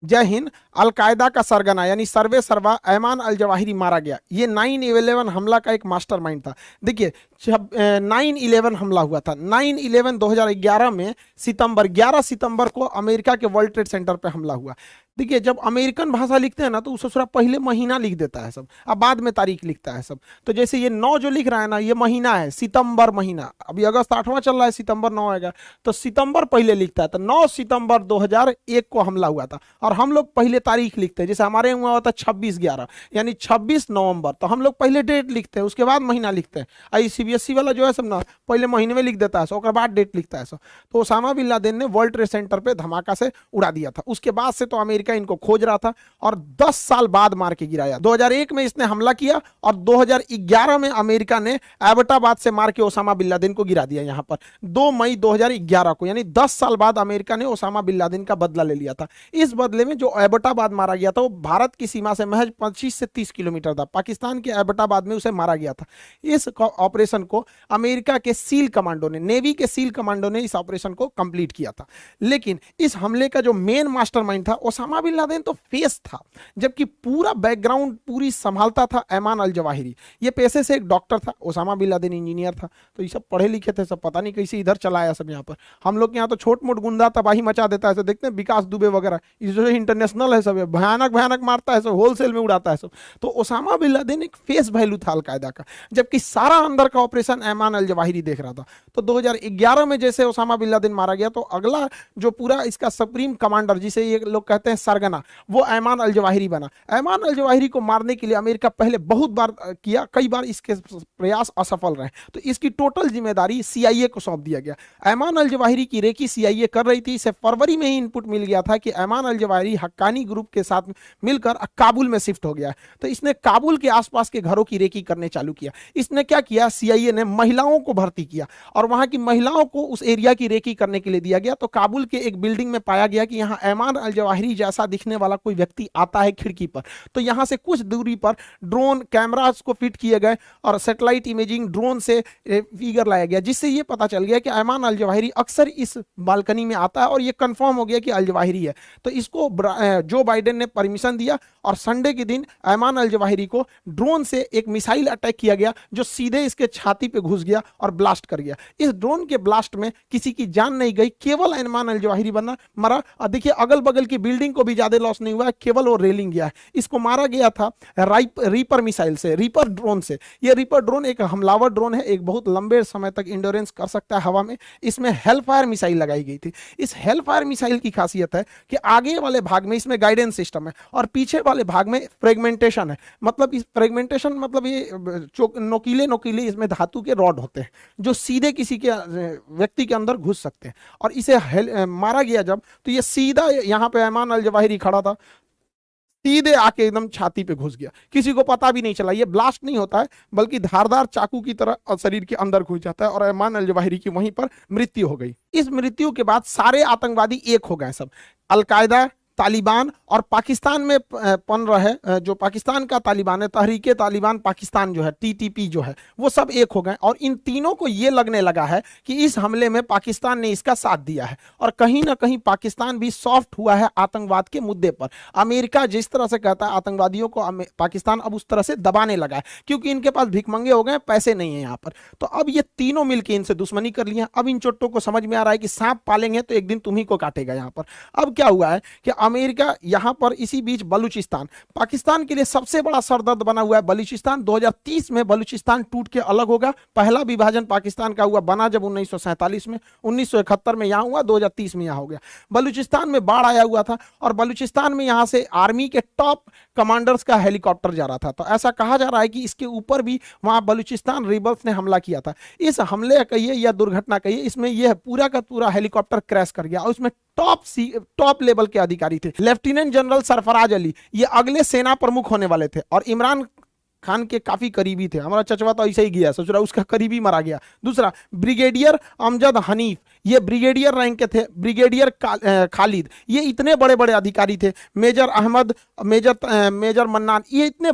जय हिंद। अलकायदा का सरगना यानी सर्वे सर्वा ऐमान अल जवाहिरी मारा गया। ये 9/11 हमला का एक मास्टरमाइंड था। देखिए 9/11 हमला हुआ था 9/11 2011 में, सितंबर 11 सितंबर को अमेरिका के वर्ल्ड ट्रेड सेंटर पे हमला हुआ। देखिए जब अमेरिकन भाषा लिखते हैं ना तो उसे थोड़ा पहले महीना लिख देता है सब, अब बाद में तारीख लिखता है सब। तो जैसे ये 9 जो लिख रहा है ना, ये महीना है, सितंबर महीना। अभी अगस्त 8वां चल रहा है, सितंबर 9 आएगा, तो सितंबर पहले लिखता है। तो 9 सितंबर 2001 को हमला हुआ था। और हम लोग पहले तारीख लिखते हैं, जैसे हमारे हुआ था 26/11 यानी 26 नवंबर, तो हम लोग पहले डेट लिखते हैं, उसके बाद महीना लिखते हैं। आई सीबीएसई वाला जो है सब ना पहले महीने में लिख देता है, उसके बाद डेट लिखता है। तो ओसामा बिन लादेन ने वर्ल्ड ट्रेड सेंटर पे धमाका से उड़ा दिया था। उसके बाद से तो अमेरिका इनको खोज रहा था और 10 साल बाद मार के गिराया। 2001 में इसने हमला किया और 2011 में अमेरिका ने एबटाबाद से मार के ओसामा बिन लादेन को गिरा दिया। यहां पर 2 मई 2011 को, यानी 10 साल बाद अमेरिका ने ओसामा बिन लादेन का बदला ले लिया था। इस बदले में जो एबटाबाद मारा गया था वो भारत की सीमा से महज 25 से 30 किलोमीटर था। पाकिस्तान के एबटाबाद में उसे मारा गया था। इस ऑपरेशन को अमेरिका के सील कमांडो ने, नेवी के सील कमांडो ने इस ऑपरेशन को कंप्लीट किया था। लेकिन इस हमले का जो मेन मास्टरमाइंड था ओसामा बिन लादेन तो फेस था, जबकि पूरा बैकग्राउंड पूरी संभालता था ऐमान अल जवाहिरी। ये पेशे से एक डॉक्टर था, ओसामा बिन लादेन इंजीनियर था। तो ये सब पढ़े लिखे थे सब, पता नहीं कैसे इधर चला आया सब। यहाँ पर हम लोग के यहाँ तो छोट मोट गुंडा तबाही मचा देता है, देखते हैं विकास दुबे वगैरह, जो इंटरनेशनल है सब, भयानक भयानक मारता है सब, होलसेल में उड़ाता है सब। तो ओसामा बिन लादेन एक फेस वैल्यू था अलकायदा का, जबकि सारा अंदर का ऑपरेशन ऐमान अल जवाहिरी देख रहा था। तो 2011 में जैसे ओसामा बिन लादेन मारा गया, तो अगला जो पूरा इसका सुप्रीम कमांडर, जिसे ये लोग कहते हैं सरगना, वो ऐमान अल जवाहिरी बना। ऐमान अल जवाहिरी को मारने के लिए अमेरिका पहले बहुत बार किया, कई बार इसके प्रयास असफल रहे। तो इसकी टोटल जिम्मेदारी सीआईए को सौंप दिया गया। ऐमान अल जवाहिरी की रेकी सीआईए कर रही थी। इसे फरवरी में ही इनपुट मिल गया था कि Ayman al Zawahiri Haqqani group के साथ मिलकर काबुल में शिफ्ट हो गया। तो इसने काबुल के आसपास के घरों की रेकी करने चालू किया। इसने क्या किया, सीआईए ने महिलाओं को भर्ती किया और वहां की महिलाओं को उस एरिया की रेकी करने के लिए दिया गया। तो काबुल के एक बिल्डिंग में पाया गया कि यहाँ ऐमान अल जवाहिरी जैसा दिखने वाला कोई व्यक्ति आता है खिड़की पर। तो यहां से कुछ दूरी पर ड्रोन कैमरास को फिट किए गए और सैटेलाइट इमेजिंग ड्रोन से फिगर लाया गया, जिससे यह पता चल गया कि ऐमान अल जवाहिरी अक्सर इस बालकनी में आता है और यह कंफर्म हो गया कि अल जवाहिरी है। तो इसको जो बाइडेन ने परमिशन दिया और संडे के दिन ऐमान अल जवाहिरी को ड्रोन से एक मिसाइल अटैक किया गया, जो सीधे इसके छाती पे घुस गया और ब्लास्ट कर गया। इस ड्रोन के ब्लास्ट में किसी की जान नहीं गई, केवल ऐमान अल जवाहिरी मरा। और देखिए अगल बगल की बिल्डिंग को भी ज्यादा लॉस नहीं हुआ है, केवल वो रेलिंग गया है। इसको मारा गया था रीपर मिसाइल से, रीपर ड्रोन से। ये रीपर ड्रोन एक हमलावर ड्रोन है, एक बहुत लंबे समय तक इंड्योरेंस कर सकता है हवा में। इसमें हेलफायर मिसाइल लगाई गई थी। इस हेलफायर मिसाइल की खासियत है कि आगे वाले भाग में इसमें गाइडेंस सिस्टम है और पीछे वाले भाग में फ्रेगमेंटेशन है। मतलब इस फ्रेगमेंटेशन मतलब ये नोकीले नोकीले इसमें धातु के रॉड होते हैं, जो सीधे किसी के व्यक्ति के अंदर घुस सकते हैं। और इसे मारा गया जब, तो ये सीधा यहाँ पे ऐमान अल जवाहिरी खड़ा था, सीधे आके एकदम छाती पे घुस गया। किसी को पता भी नहीं चला। ये ब्लास्ट नहीं होता है, बल्कि धारदार चाकू की तरह शरीर के अंदर घुस जाता है और ऐमान अल जवाहिरी की वहीं पर मृत्यु हो गई। इस मृत्यु के बाद सारे आतंकवादी एक हो गए सब, अलकायदा, तालिबान और पाकिस्तान में पन रहे जो पाकिस्तान का तालिबान है, तहरीके तालिबान पाकिस्तान जो है, टीटीपी जो है, वो सब एक हो गए। और इन तीनों को ये लगने लगा है कि इस हमले में पाकिस्तान ने इसका साथ दिया है और कहीं ना कहीं पाकिस्तान भी सॉफ्ट हुआ है आतंकवाद के मुद्दे पर। अमेरिका जिस तरह से कहता है आतंकवादियों को, पाकिस्तान अब उस तरह से दबाने लगा है, क्योंकि इनके पास भिखमंगे हो गए, पैसे नहीं है यहाँ पर। तो अब ये तीनों मिलकर इनसे दुश्मनी कर लिया। अब इन चोटों को समझ में आ रहा है कि सांप पालेंगे तो एक दिन तुम्ही को काटेगा यहाँ पर। अब क्या हुआ है कि अमेरिका यहां पर, इसी बीच बलूचिस्तान, पाकिस्तान के लिए सबसे बड़ा सरदर्द बना हुआ है बलूचिस्तान। 2030 में बलूचिस्तान टूट के अलग होगा। पहला विभाजन पाकिस्तान का हुआ बना जब 1947 में, 1971 में यहां हुआ, 2030 में यहां हो गया। बलूचिस्तान में बाढ़ आया हुआ था और बलूचिस्तान में यहां से आर्मी के टॉप कमांडर्स का हेलीकॉप्टर जा रहा था। तो ऐसा कहा जा रहा है कि इसके ऊपर भी वहां बलूचिस्तान रिबल्स ने हमला किया था। इस हमले कहिए या दुर्घटना कहिए, इसमें यह पूरा का पूरा हेलीकॉप्टर क्रैश कर गया और उसमें टॉप लेवल के अधिकारी थे। लेफ्टिनेंट जनरल सरफराज अली ये अगले सेना प्रमुख होने वाले थे और इमरान खान के काफी करीबी थे। हमारा चचवा तो ऐसे ही गया, सोच रहा उसका करीबी मारा गया। दूसरा ब्रिगेडियर अमजद हनीफ, ये ब्रिगेडियर रैंक के थे। ब्रिगेडियर खालिद, ये इतने बड़े बड़े अधिकारी थे। मेजर अहमद, मेजर मन्नान, ये इतने